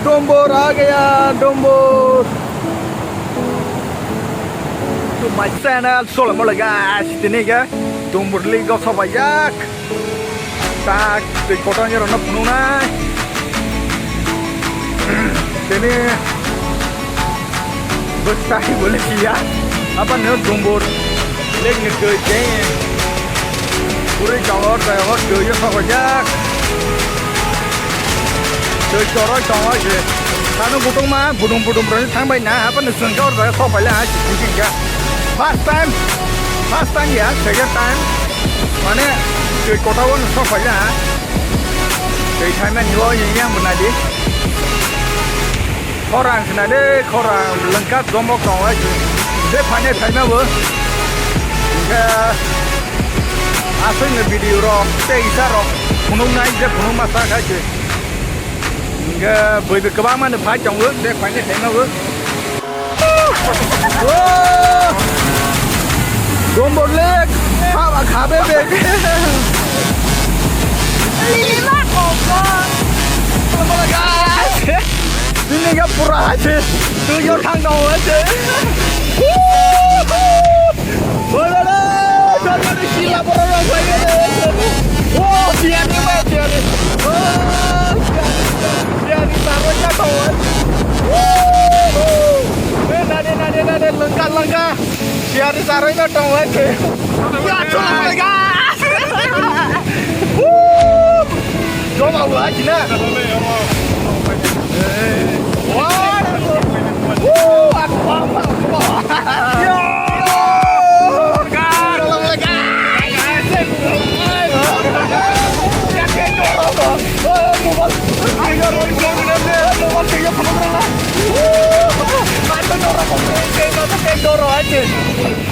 डोंबोर आ गया डोंबोर to my channel Solomon guys ini ga डोंबोर लिगाव सबायजाक tak di kotanya rona penuh nai ini besar boleh siap apa nih डोंबोर leg ngekei kayaknya puri jawab jawab kerja shabajak chơi cho nó cho gì ta nó bụng mà bụng rồi tháng bảy nè apa nó sừng cho rồi không phải là chỉ cả first time ya second time mà nè chơi có tao nó không phải là chơi thay mà nhiều gì nhá một này đi khorang cái này khorang lengkap zombok còn ấy để phải này thay mà vừa cái asal video rồi cái isa rồi punung này cái punung masak aja bởi vì các bạn mà phải trồng ướt để phải như thế nào ướt gồm một lết pha và khá bê bê ini mah kok ini gak pura aja tuyul thang đầu aja boleh jangan gila orang saya wow dia ni mah dia ni dia ditaruhnya kawan nade lengkap dia ditaruhnya kawan ya coba mereka coba buat gila aku mau ya Dorong aja.